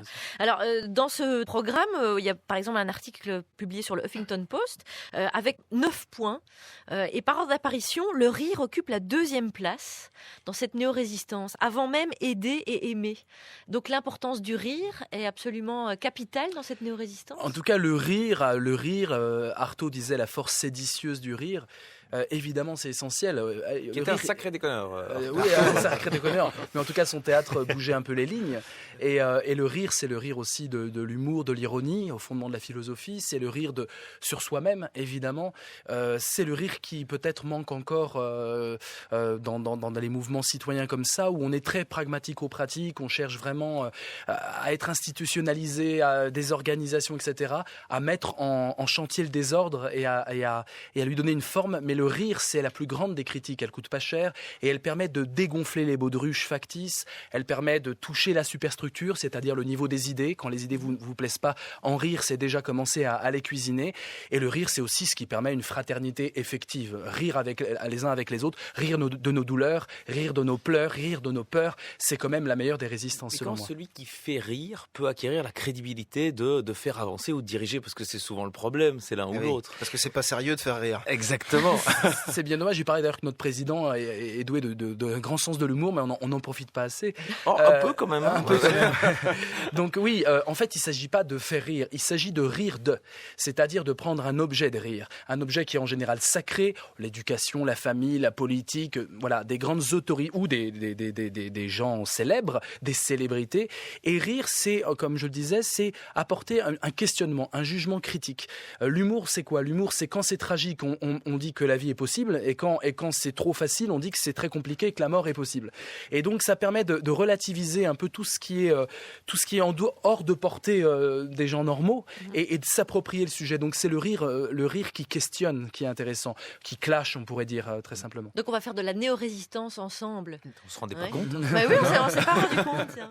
aussi. Alors, dans ce programme, il y a par exemple un article publié sur le Huffington Post avec 9 points. Et par ordre d'apparition, le rire occupe la 2e place dans cette néo-résistance, avant même aider et aimer. Donc l'importance du rire est absolument capitale dans cette néo-résistance. En tout cas, le rire, Artaud disait la force séditieuse du rire. Évidemment, c'est essentiel. Qui est un sacré déconneur. Oui, un sacré déconneur. Mais en tout cas, son théâtre bougeait un peu les lignes. Et le rire, c'est le rire aussi de l'humour, de l'ironie, au fondement de la philosophie. C'est le rire sur soi-même, évidemment. C'est le rire qui peut-être manque encore dans les mouvements citoyens comme ça, où on est très pragmatico-pratique, on cherche vraiment à être institutionnalisé, à des organisations, etc., à mettre en chantier le désordre et à lui donner une forme. Mais le rire, c'est la plus grande des critiques. Elle coûte pas cher et elle permet de dégonfler les baudruches factices. Elle permet de toucher la superstructure, c'est-à-dire le niveau des idées. Quand les idées vous plaisent pas, en rire, c'est déjà commencer à les cuisiner. Et le rire, c'est aussi ce qui permet une fraternité effective. Rire les uns avec les autres, rire de nos douleurs, rire de nos pleurs, rire de nos peurs. C'est quand même la meilleure des résistances, selon moi. Celui qui fait rire peut acquérir la crédibilité de faire avancer ou de diriger, parce que c'est souvent le problème, c'est l'un ou l'autre. Parce que c'est pas sérieux de faire rire. Exactement. C'est bien dommage. Il paraît d'ailleurs que notre président est doué d'un grand sens de l'humour, mais on n'en profite pas assez. Un peu quand même. Un peu. Donc oui, en fait, il ne s'agit pas de faire rire, il s'agit de rire de. C'est-à-dire de prendre un objet de rire. Un objet qui est en général sacré, l'éducation, la famille, la politique, voilà, des grandes autorités ou des gens célèbres, des célébrités. Et rire, c'est, comme je le disais, c'est apporter un questionnement, un jugement critique. L'humour, c'est quoi? L'humour, c'est quand c'est tragique, on dit que la vie est possible, et quand c'est trop facile, on dit que c'est très compliqué et que la mort est possible. Et donc ça permet de relativiser un peu tout ce qui est hors de portée des gens normaux et de s'approprier le sujet. Donc c'est le rire qui questionne, qui est intéressant, qui clash, on pourrait dire très simplement. Donc on va faire de la néo-résistance ensemble. On se rendait pas compte. Bah oui, on s'est pas rendu compte. Tiens.